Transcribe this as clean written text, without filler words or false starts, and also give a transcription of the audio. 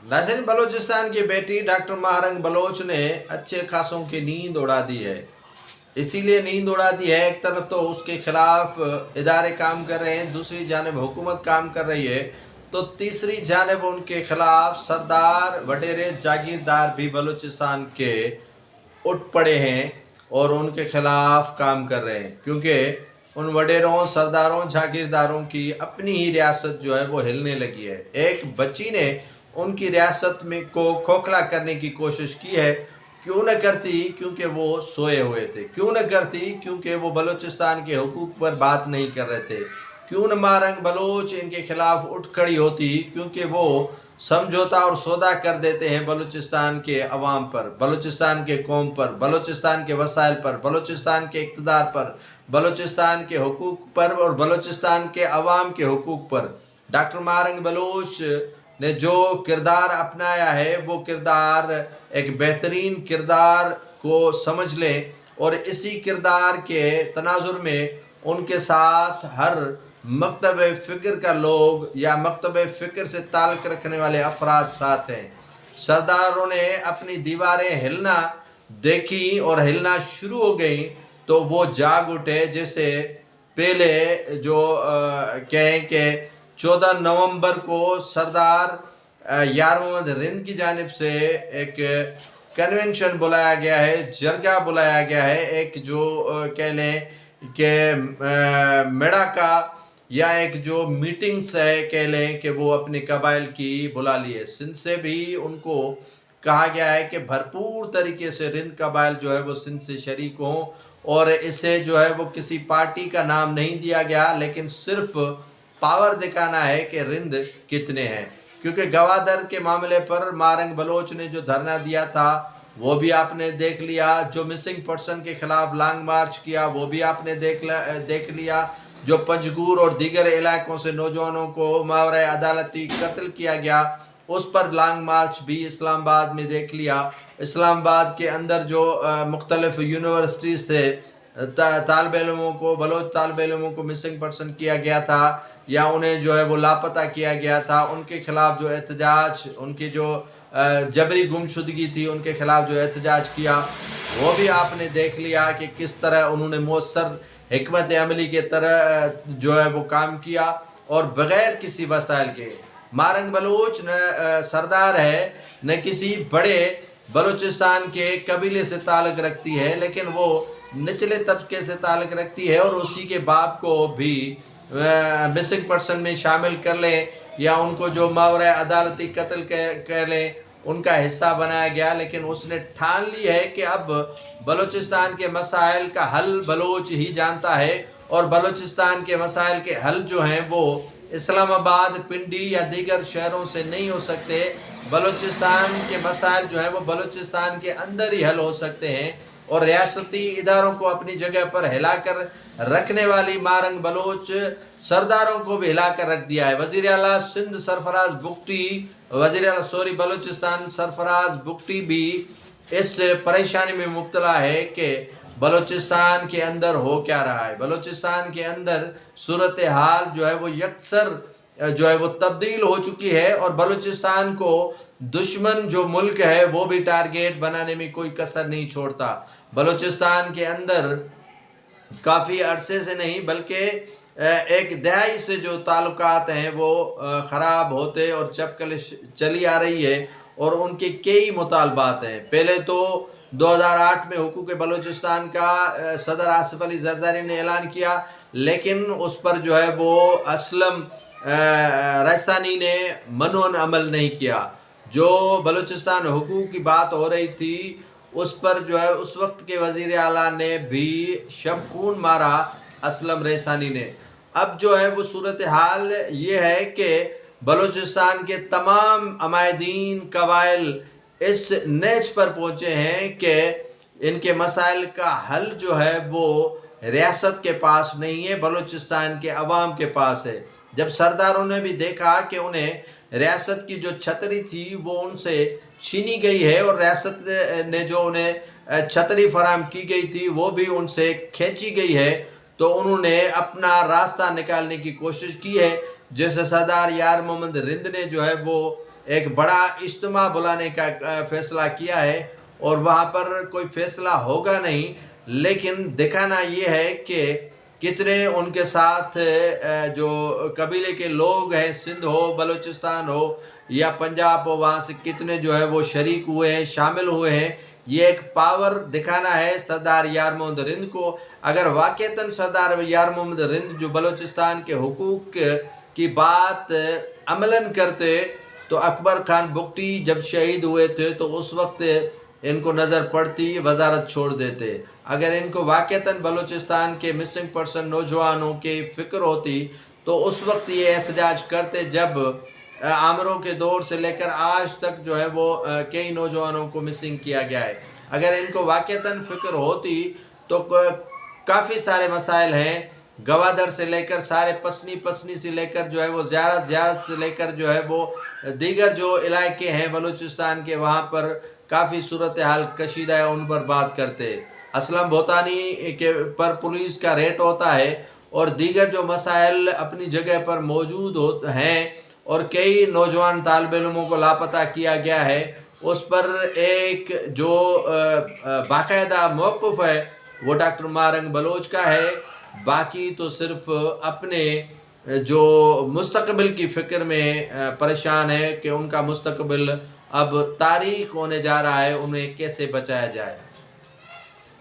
नाज़रीन, बलूचिस्तान की बेटी डॉक्टर महारंग बलोच ने अच्छे खासों की नींद उड़ा दी है। इसीलिए नींद उड़ा दी है, एक तरफ तो उसके खिलाफ इदारे काम कर रहे हैं, दूसरी जानिब हुकूमत काम कर रही है, तो तीसरी जानिब उनके खिलाफ सरदार वडेरे जागीरदार भी बलूचिस्तान के उठ पड़े हैं और उनके खिलाफ काम कर रहे हैं, क्योंकि उन वडेरों, सरदारों, जागीरदारों की अपनी ही रियासत जो है वो हिलने लगी है। एक बच्ची ने उनकी रियासत में को खोखला करने की कोशिश की है। क्यों न करती? क्योंकि वो सोए हुए थे। क्यों न करती? क्योंकि वो बलूचिस्तान के हुकूक पर बात नहीं कर रहे थे। क्यों न महारंग बलोच इनके खिलाफ उठ खड़ी होती? क्योंकि वो समझौता और सौदा कर देते हैं बलूचिस्तान के अवाम पर, बलूचिस्तान के कौम पर, बलूचिस्तान के वसाइल पर, बलूचिस्तान के इक़्तिदार पर, बलूचिस्तान के हुकूक पर और बलूचिस्तान के अवाम के हुकूक पर। डॉक्टर महारंग बलोच ने जो किरदार अपनाया है वो किरदार एक बेहतरीन किरदार को समझ लें, और इसी किरदार के तनाजुर में उनके साथ हर मकतब फ़िक्र का लोग या मकतब फ़िक्र से ताल्लुक़ रखने वाले अफराद साथ हैं। सरदारों ने अपनी दीवारें हिलना देखी और हिलना शुरू हो गई तो वो जाग उठे। जैसे पहले जो कहें कि 14 नवंबर को सरदार यार मोहम्मद रिंद की जानिब से एक कन्वेंशन बुलाया गया है, जरगा बुलाया गया है, एक जो कह लें कि मेड़ा का या एक जो मीटिंग्स है कह लें कि वो अपने कबाइल की बुला ली है। सिंध से भी उनको कहा गया है कि भरपूर तरीके से रिंद कबाइल जो है वो सिंध से शरीक हों, और इसे जो है वो किसी पार्टी का नाम नहीं दिया गया, लेकिन सिर्फ पावर दिखाना है कि रिंद कितने हैं। क्योंकि गवादर के मामले पर महारंग बलोच ने जो धरना दिया था वो भी आपने देख लिया, जो मिसिंग पर्सन के खिलाफ लॉन्ग मार्च किया वो भी आपने देख लिया, जो पंजगूर और दीगर इलाकों से नौजवानों को मावरे अदालती कत्ल किया गया उस पर लॉन्ग मार्च भी इस्लामाबाद में देख लिया। इस्लामाबाद के अंदर जो मुख्तलिफ यूनिवर्सिटी से तालिब इल्मों को, बलोच तालिब इल्मों को मिसिंग पर्सन किया गया था या उन्हें जो है वो लापता किया गया था, उनके खिलाफ जो एहतजाज, उनकी जो जबरी गुमशुदगी थी उनके खिलाफ जो एहतजाज किया वो भी आपने देख लिया कि किस तरह उन्होंने मौसर हिकमत अमली के तरह जो है वो काम किया और बग़ैर किसी वसाइल के। महारंग बलोच न सरदार है, न किसी बड़े बलूचिस्तान के कबीले से ताल्लुक़ रखती है, लेकिन वो निचले तबके से ताल्लुक़ रखती है और उसी के बाप को भी मिसिंग पर्सन में शामिल कर लें या उनको जो मावरे अदालती कत्ल कर लें उनका हिस्सा बनाया गया। लेकिन उसने ठान ली है कि अब बलूचिस्तान के मसाइल का हल बलोच ही जानता है, और बलूचिस्तान के मसाइल के हल जो हैं वो इस्लामाबाद, पिंडी या दीगर शहरों से नहीं हो सकते। बलूचिस्तान के मसाइल जो हैं वो बलूचिस्तान के अंदर ही हल हो सकते हैं, और रियासती इदारों को अपनी जगह पर हिलाकर रखने वाली महारंग बलोच सरदारों को भी हिलाकर रख दिया है। वज़ीर आला सिंध सरफराज बुगटी, बलूचिस्तान सरफराज बुगटी भी इस परेशानी में मुब्तला है कि बलूचिस्तान के अंदर हो क्या रहा है। बलूचिस्तान के अंदर सूरत हाल जो है वो यकसर जो है वो तब्दील हो चुकी है, और बलूचिस्तान को दुश्मन जो मुल्क है वो भी टारगेट बनाने में कोई कसर नहीं छोड़ता। बलूचिस्तान के अंदर काफ़ी अरसे से नहीं बल्कि एक दहाई से जो ताल्लुकात हैं वो ख़राब होते और चपकलिश चली आ रही है, और उनके कई मुतालबात हैं। पहले तो 2008 में हुकूक बलूचिस्तान का सदर आसिफ अली जरदारी ने ऐलान किया, लेकिन उस पर जो है वो असलम रैसानी ने मनोन अमल नहीं किया। जो बलूचिस्तान हुकूक की बात हो रही थी उस पर जो है उस वक्त के वज़ीर आला ने भी शब खून मारा, असलम रैसानी ने। अब जो है वो सूरत हाल ये है कि बलूचिस्तान के तमाम अमायदीन कबाइल इस नेच पर पहुँचे हैं कि इनके मसाइल का हल जो है वो रियासत के पास नहीं है, बलूचिस्तान के अवाम के पास है। जब सरदारों ने भी देखा कि उन्हें रियासत की जो छतरी थी वो उनसे छीनी गई है, और रियासत ने जो उन्हें छतरी फराम की गई थी वो भी उनसे खींची गई है, तो उन्होंने अपना रास्ता निकालने की कोशिश की है। जैसे सरदार यार मोहम्मद रिंद ने जो है वो ایک بڑا اجتماع بلانے کا فیصلہ کیا ہے، اور وہاں پر کوئی فیصلہ ہوگا نہیں، لیکن دکھانا یہ ہے کہ کتنے ان کے ساتھ جو قبیلے کے لوگ ہیں، سندھ ہو، بلوچستان ہو یا پنجاب ہو، وہاں سے کتنے جو ہے وہ شریک ہوئے ہیں، شامل ہوئے ہیں۔ یہ ایک پاور دکھانا ہے سردار یار محمد رند کو۔ اگر واقعتاً سردار یار محمد رند جو بلوچستان کے حقوق کی بات عملاً کرتے، تو اکبر خان بگٹی جب شہید ہوئے تھے تو اس وقت ان کو نظر پڑتی، وزارت چھوڑ دیتے۔ اگر ان کو واقعتاً بلوچستان کے مسنگ پرسن نوجوانوں کی فکر ہوتی تو اس وقت یہ احتجاج کرتے، جب عامروں کے دور سے لے کر آج تک جو ہے وہ کئی نوجوانوں کو مسنگ کیا گیا ہے۔ اگر ان کو واقعتاً فکر ہوتی تو کافی سارے مسائل ہیں، گوادر سے لے کر سارے پسنی سے لے کر جو ہے وہ زیارت سے لے کر جو ہے وہ دیگر جو علاقے ہیں بلوچستان کے، وہاں پر کافی صورتحال کشیدہ ہے، ان پر بات کرتے۔ اسلم بھوتانی کے پر پولیس کا ریٹ ہوتا ہے، اور دیگر جو مسائل اپنی جگہ پر موجود ہیں، اور کئی نوجوان طالب علموں کو لاپتہ کیا گیا ہے، اس پر ایک جو باقاعدہ موقف ہے وہ ڈاکٹر مہارنگ بلوچ کا ہے۔ باقی تو صرف اپنے جو مستقبل کی فکر میں پریشان ہے کہ ان کا مستقبل اب تاریخ ہونے جا رہا ہے، انہیں کیسے بچایا جائے۔